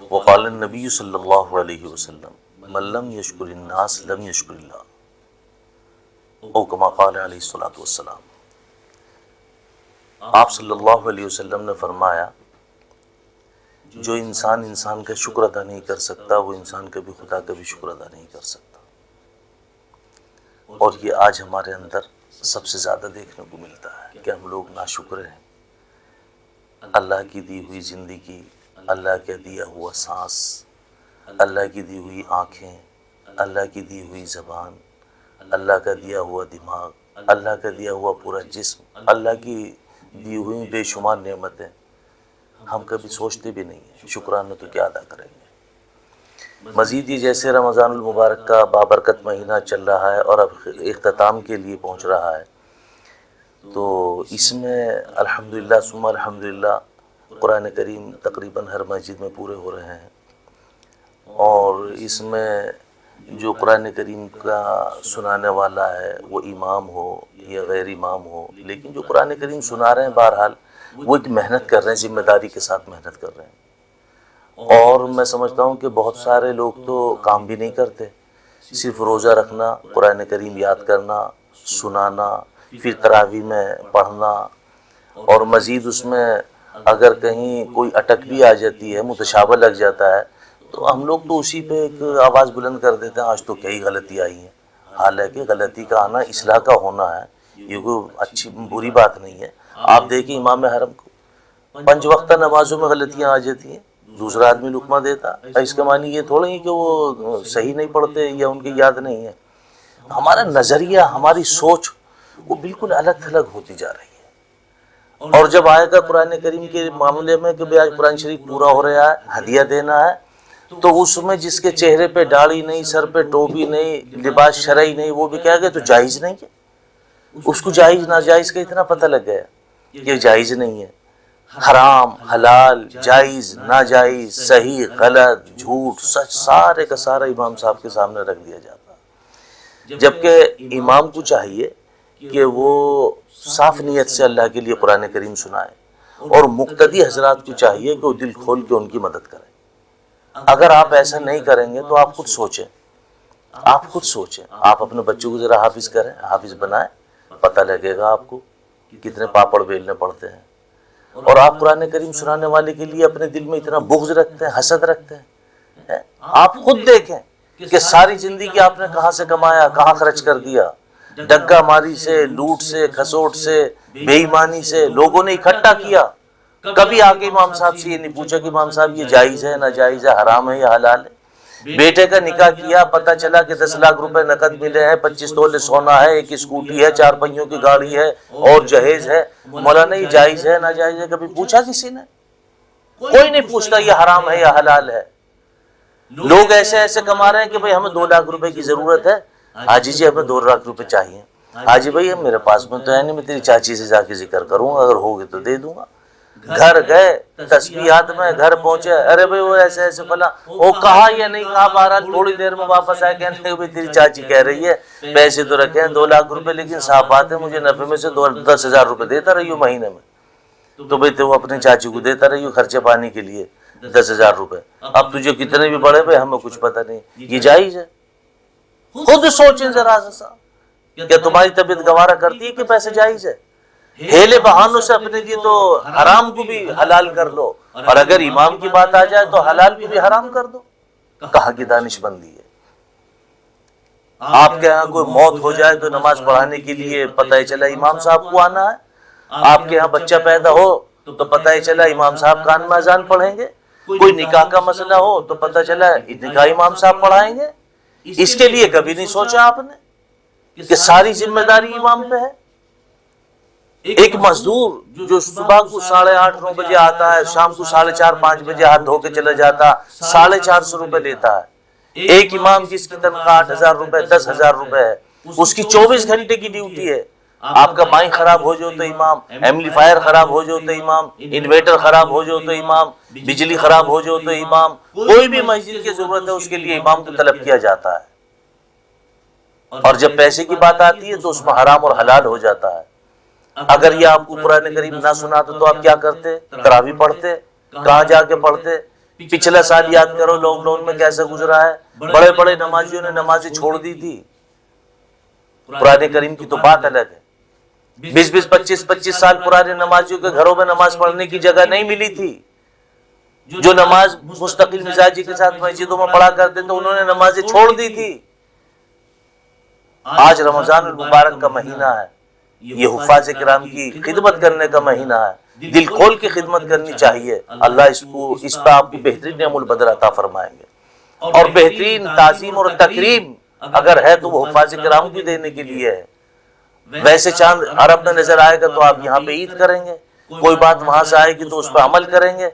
وقال النبی صلی اللہ علیہ وسلم من لم یشکر الناس لم یشکر اللہ، او کما قال علیہ الصلوۃ والسلام۔ آپ صلی اللہ علیہ وسلم نے فرمایا جو انسان کا شکر ادا نہیں کر سکتا وہ انسان کبھی خدا کا بھی شکر ادا نہیں کر سکتا۔ اور یہ آج ہمارے اندر سب سے زیادہ دیکھنے کو ملتا ہے کہ ہم لوگ ناشکر ہیں۔ اللہ کی دی ہوئی زندگی، اللہ کا دیا ہوا سانس، اللہ کی دی ہوئی آنکھیں، اللہ کی دی ہوئی زبان، اللہ کا دیا ہوا دماغ، اللہ کا دیا ہوا پورا جسم، اللہ کی دی ہوئی بے شمار نعمتیں ہم کبھی سوچتے بھی نہیں ہیں شکرانہ تو کیا ادا کریں گے۔ مزید یہ جیسے رمضان المبارک کا بابرکت مہینہ چل رہا ہے اور اب اختتام کے لیے پہنچ رہا ہے، تو اس میں الحمدللہ ثم الحمدللہ قرآن کریم تقریباً ہر مسجد میں پورے ہو رہے ہیں، اور اس میں جو قرآن کریم کا سنانے والا ہے وہ امام ہو یا غیر امام ہو، لیکن جو قرآن کریم سنا رہے ہیں بہرحال وہ ایک محنت کر رہے ہیں، ذمہ داری کے ساتھ محنت کر رہے ہیں۔ اور میں سمجھتا ہوں کہ بہت سارے لوگ تو کام بھی نہیں کرتے، صرف روزہ رکھنا، قرآن کریم یاد کرنا، سنانا، پھر تراویح میں پڑھنا، اور مزید اس میں اگر کہیں کوئی اٹک بھی آ جاتی ہے، متشابہ لگ جاتا ہے، تو ہم لوگ تو اسی پہ ایک آواز بلند کر دیتے ہیں آج تو کئی غلطی آئی ہیں۔ حالانکہ غلطی کا آنا اصلاح کا ہونا ہے، یہ کوئی اچھی بری بات نہیں ہے۔ آپ دیکھیں امام حرم کو 5 وقتہ نمازوں میں غلطیاں آ جاتی ہیں، دوسرا آدمی لقمہ دیتا، اس کے معنی یہ تھوڑا ہی کہ وہ صحیح نہیں پڑھتے یا ان کی یاد نہیں ہے۔ ہمارا نظریہ، ہماری سوچ وہ بالکل الگ تھلگ ہوتی جا رہی ہے۔ اور جب آئے گا قرآن کریم کے معاملے میں کہ بھئی آج قرآن شریف پورا ہو رہا ہے، ہدیہ دینا ہے، تو اس میں جس کے چہرے پہ داڑھی نہیں، سر پہ ٹوپی نہیں، لباس شرعی نہیں، وہ بھی کہے گا تو جائز نہیں ہے۔ اس کو جائز ناجائز کا اتنا پتہ لگ گیا کہ جائز نہیں ہے۔ حرام، حلال، جائز، ناجائز، صحیح، غلط، جھوٹ، سچ، سارے کا سارا امام صاحب کے سامنے رکھ دیا جاتا ہے۔ جبکہ امام کو چاہیے کہ وہ صاف نیت سے اللہ کے لیے قرآن کریم سنائے، اور مقتدی حضرات کو چاہیے کہ وہ دل کھول کے ان کی مدد کریں۔ اگر آپ ایسا نہیں کریں گے تو آپ خود سوچیں، آپ اپنے بچوں کو ذرا حافظ کریں، حافظ بنائیں، پتہ لگے گا آپ کو کتنے پاپڑ بیلنے پڑتے ہیں۔ اور آپ قرآن کریم سنانے والے کے لیے اپنے دل میں اتنا بغض رکھتے ہیں، حسد رکھتے ہیں۔ آپ خود دیکھیں کہ ساری زندگی آپ نے کہاں سے کمایا، کہاں خرچ کر دیا، ڈگا ماری سے، لوٹ سے، کھسوٹ سے، بے ایمانی سے لوگوں نے اکٹھا کیا۔ کبھی آگے امام صاحب سے یہ نہیں پوچھا کہ امام صاحب یہ جائز ہے، ناجائز ہے، حرام ہے یا حلال ہے۔ بیٹے کا نکاح کیا، پتہ چلا کہ 10 لاکھ روپے نقد ملے ہیں، 25 تولے سونا ہے، ایک اسکوٹی ہے، 4 پہیوں کی گاڑی ہے، اور جہیز ہے۔ مولانا یہ جائز ہے، ناجائز ہے، کبھی پوچھا کسی نے؟ کوئی نہیں پوچھتا یہ حرام ہے یا حلال ہے۔ لوگ ایسے ایسے کما رہے ہیں کہ بھئی ہمیں 2 لاکھ روپے کی ضرورت ہے، حاجی جی ہمیں 2 لاکھ روپے چاہیے۔ حاجی بھائی میرے پاس میں تو ہے نہیں، میں تیری چاچی سے جا کے ذکر کروں گا، اگر ہوگی تو دے دوں گا۔ گھر گئے، تسبیحات میں گھر پہنچے، ارے بھئی وہ ایسے ایسے فلاں، وہ کہا یا نہیں کہا، بہرحال تھوڑی دیر میں واپس آئے کہنے کہ تیری چاچی کہہ رہی ہے پیسے تو رکھے ہیں 2 لاکھ روپے، لیکن صاحب بات ہے مجھے نفع میں سے 10,000 روپے دیتا رہی ہو مہینے میں۔ تو بھئی تو وہ اپنے چاچی کو دیتا رہی ہو خرچے پانی کے لیے 10,000 روپے۔ اب تجھے کتنے بھی بڑے بھئی ہمیں کچھ پتہ نہیں، یہ جائز ہے؟ خود سوچیں ذرا سا، کیا تمہاری طبیعت گوارا کرتی ہے کہ پیسے جائز ہے؟ ہیلے بہانوں سے اپنے لیے تو حرام کو بھی حلال کر لو، اور اگر امام کی بات آ جائے تو حلال کو بھی حرام کر دو۔ کہاں کی دانش بندی ہے؟ آپ کے یہاں کوئی موت ہو جائے تو نماز پڑھانے کے لیے پتہ چلا امام صاحب کو آنا ہے، آپ کے یہاں بچہ پیدا ہو تو پتہ چلا امام صاحب کان میں اذان پڑھیں گے، کوئی نکاح کا مسئلہ ہو تو پتہ چلا نکاح امام صاحب پڑھائیں گے۔ اس کے لیے کبھی نہیں سوچا آپ نے کہ ساری ذمہ داری امام پہ ہے؟ ایک مزدور جو صبح کو 8:30 9 بجے آتا ہے، شام کو 4:30 5 بجے ہاتھ دھو کے چلا جاتا، 450 روپے لیتا ہے۔ ایک امام جس کی تنخواہ 8,000 روپے 10,000 روپے ہے، اس کی 24 گھنٹے کی ڈیوٹی ہے۔ آپ کا مائک خراب ہو جاؤ تو امام، ایمپلیفائر خراب ہو جاؤ تو امام، انویٹر خراب ہو جاؤ تو امام، بجلی خراب ہو جاؤ تو امام، کوئی بھی مسجد کی ضرورت ہے اس کے لیے امام کو طلب کیا جاتا ہے۔ اور جب پیسے کی بات آتی ہے تو اس میں حرام اور حلال ہو جاتا ہے۔ اگر یہ آپ کو قرآن کریم نہ سناتا تو آپ کیا کرتے؟ تراویح پڑھتے، کہاں جا کے پڑھتے؟ پچھلا سال یاد کرو لاک ڈاؤن میں کیسا گزرا ہے، بڑے بڑے نمازیوں نے نمازیں چھوڑ دی تھی۔ قرآن کریم کی تو بات الگ ہے، 20 25 سال پرانے نمازیوں کے گھروں میں نماز پڑھنے کی جگہ نہیں ملی تھی۔ جو نماز مستقل مزاجی کے ساتھ مسجدوں میں پڑھا کرتے تھے انہوں نے نمازیں چھوڑ دی تھی۔ آج رمضان المبارک کا مہینہ ہے، یہ حفاظ کرام کی خدمت کرنے کا مہینہ ہے، دل کھول کے خدمت کرنی چاہیے۔ اللہ اس پہ آپ کو بہترین نعم البدر عطا فرمائیں گے، اور بہترین تعظیم اور تکریم اگر ہے تو وہ حفاظ کرام کی دینے کے لیے ہے۔ ویسے چاند عرب میں نظر آئے گا تو آپ یہاں پہ عید کریں گے، کوئی بات وہاں سے آئے گی تو اس پہ عمل کریں گے،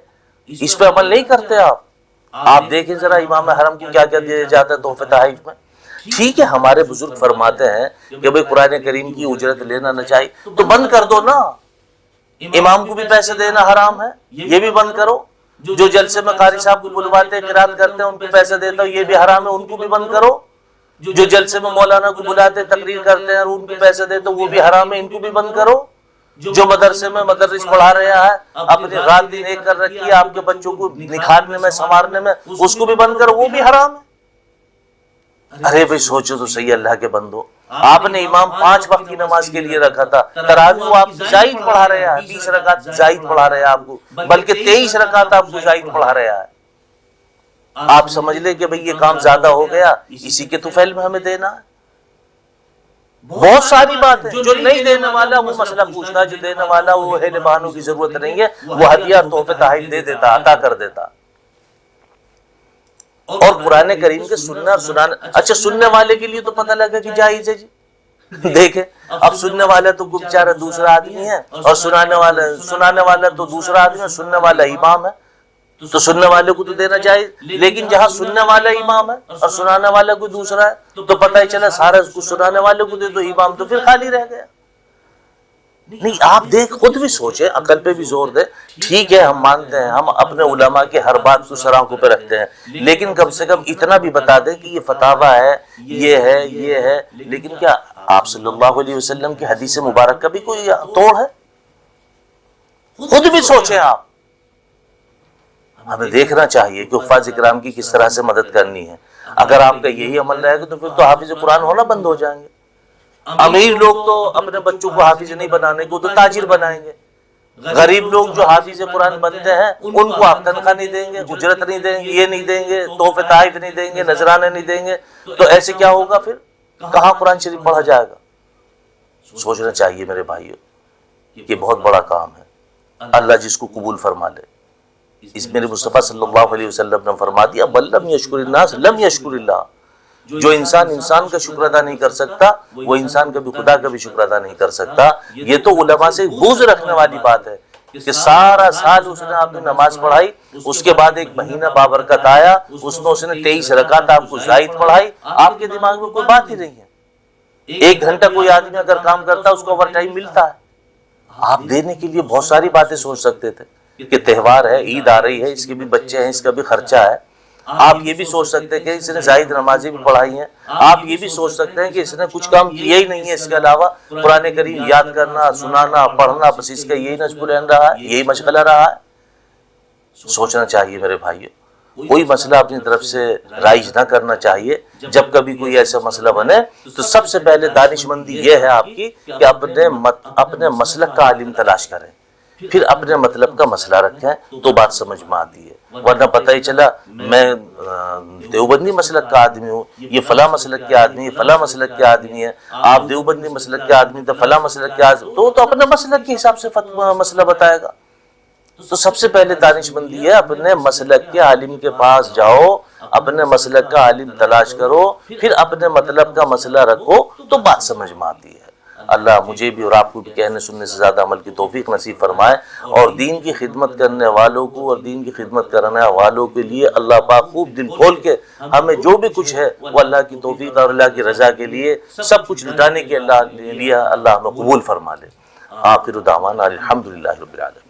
اس پہ عمل نہیں کرتے آپ دیکھیں ذرا امام حرم کو کیا کیا دیا جاتا ہے تحفے تحائف میں۔ ٹھیک ہے، ہمارے بزرگ فرماتے ہیں کہ بھئی قرآن کریم کی اجرت لینا نہ چاہیے تو بند کر دو نا، امام کو بھی پیسے دینا حرام ہے، یہ بھی بند کرو۔ جو جلسے میں قاری صاحب کو بلواتے ہیں قرات کرتے ہیں ان کو پیسے دیتا ہوں یہ بھی حرام ہے، ان کو بھی بند کرو۔ جو جلسے میں مولانا کو بلاتے تقریر کرتے ہیں اور ان کو پیسے دیتے ہیں وہ بھی حرام ہے، ان کو بھی بند کرو۔ جو مدرسے میں مدرس پڑھا رہا ہے اپنی رات دن ایک کر رکھی ہے آپ کے بچوں کو نکھارنے میں سنوارنے میں، اس کو بھی بند کرو، وہ بھی حرام ہے۔ ارے بھائی سوچو تو صحیح اللہ کے بندو، آپ نے امام 5 وقت کی نماز کے لیے رکھا تھا، تراویح وہ آپ زائد پڑھا رہے ہیں، 20 رکعت زائد پڑھا رہے ہیں آپ کو، بلکہ 23 رکعت آپ کو زائد پڑھا رہے ہیں۔ آپ سمجھ لیں کہ بھئی یہ کام زیادہ ہو گیا، اسی کے طفیل میں ہمیں دینا ہے۔ بہت ساری بات ہے، جو نہیں دینے والا وہ مسئلہ پوچھتا ہے، جو دینے والا وہ ہے بہانوں کی ضرورت نہیں ہے، وہ ہدیہ اور تحفے تحائف دے دیتا، عطا کر دیتا۔ اور قرآن کریم کے سننا اور سنانا، اچھا سننے والے کے لیے تو پتہ لگا کہ جائز ہے جی، دیکھیں اب سننے والا تو بیچارہ دوسرا آدمی ہے اور سنانے والا تو دوسرا آدمی ہے، سننے والا امام ہے تو سننے والے کو تو دینا جائز، لیکن جہاں سننے والا امام ہے اور سنانے والا کوئی دوسرا ہے تو پتہ ہی چلا سارا اس کو سنانے والے کو دے دو، امام تو پھر خالی رہ گیا۔ نہیں آپ دیکھ خود بھی سوچیں، عقل پہ بھی زور دیں۔ ٹھیک ہے ہم مانتے ہیں، ہم اپنے علماء کے ہر بات کو سر آنکھوں پہ رکھتے ہیں، لیکن کم سے کم اتنا بھی بتا دیں کہ یہ فتاوی ہے، یہ ہے، لیکن کیا آپ صلی اللہ علیہ وسلم کی حدیث مبارک کا بھی کوئی توڑ ہے؟ خود بھی سوچیں آپ۔ ہمیں دیکھنا چاہیے کہ حفاظ کرام کی کس طرح سے مدد کرنی ہے۔ اگر آپ کا یہی عمل رہے گا تو پھر تو حافظ قرآن ہونا بند ہو جائیں گے۔ امیر لوگ تو اپنے بچوں کو حافظ نہیں بنانے کو تو تاجر بنائیں گے، غریب لوگ جو حافظ قرآن بنتے ہیں ان کو آپ تنخواہ نہیں دیں گے، اجرت نہیں دیں گے، یہ نہیں دیں گے، تحفے تحائف نہیں دیں گے، نذرانے نہیں دیں گے، تو ایسے کیا ہوگا؟ پھر کہاں قرآن شریف پڑھا جائے گا؟ سوچنا چاہیے میرے بھائیو، یہ بہت بڑا کام ہے، اللہ جس کو قبول فرما لے۔ اس میرے مصطفیٰ صلی اللہ علیہ وسلم نے فرما دیا بَلَّمْ يَشْكُرِ النَّاسِ لَمْ يَشْكُرِ اللَّهِ، جو انسان کا شکر ادا نہیں کر سکتا وہ انسان کبھی خدا کا بھی شکر ادا نہیں کر سکتا۔ یہ تو علماء سے بغض رکھنے والی بات ہے کہ سارا سال اس نے آپ نے نماز پڑھائی، اس کے بعد ایک مہینہ بابرکت آیا، اس میں اس نے 23 رکعت آپ کو زائد پڑھائی، آپ کے دماغ میں کوئی بات ہی نہیں ہے۔ 1 گھنٹہ کوئی آدمی اگر کام کرتا ہے اس کو اوور ٹائم ملتا ہے۔ آپ دینے کے لیے بہت ساری باتیں سوچ سکتے تھے کہ تہوار ہے، عید آ رہی ہے، اس کے بھی بچے ہیں، اس کا بھی خرچہ ہے۔ آپ یہ بھی سوچ سکتے ہیں کہ اس نے زائد نمازیں بھی پڑھائی ہیں، آپ یہ بھی سوچ سکتے ہیں کہ اس نے کچھ کام کیا ہی نہیں ہے اس کے علاوہ، قرآن کریم یاد کرنا، سنانا، پڑھنا، بس اس کا یہی نصب العین رہا ہے، یہی مشغلہ رہا ہے۔ سوچنا چاہیے میرے بھائیو، کوئی مسئلہ اپنی طرف سے رائج نہ کرنا چاہیے۔ جب کبھی کوئی ایسا مسئلہ بنے تو سب سے پہلے دانش مندی یہ ہے آپ کی کہ اپنے مسلک کا عالم تلاش کریں، پھر اپنے مطلب کا مسئلہ رکھیں تو بات سمجھ میں آتی ہے، ورنہ پتہ ہی چلا میں دیوبندی مسلک کا آدمی ہوں، یہ فلاں مسلک کے آدمی، فلاں مسلک کے آدمی ہے، آپ دیوبندی مسلک کے آدمی تو فلاں مسلک کے آدمی، تو اپنے مسلک کے حساب سے مسئلہ بتائے گا۔ تو سب سے پہلے دانش مندی ہے اپنے مسلک کے عالم کے پاس جاؤ، اپنے مسلک کا عالم تلاش کرو، پھر اپنے مطلب کا مسئلہ رکھو تو بات سمجھ میں آتی ہے۔ اللہ مجھے بھی اور آپ کو بھی کہنے سننے سے زیادہ عمل کی توفیق نصیب فرمائے، اور دین کی خدمت کرنے والوں کو اور دین کی خدمت کرنے والوں کے لیے اللہ پاک خوب دل کھول کے ہمیں جو بھی کچھ ہے وہ اللہ کی توفیق اور اللہ کی رضا کے لیے سب کچھ لٹانے کے لیے اللہ ہمیں قبول فرما لے۔ آخر دعوانا الحمدللہ رب العالمین۔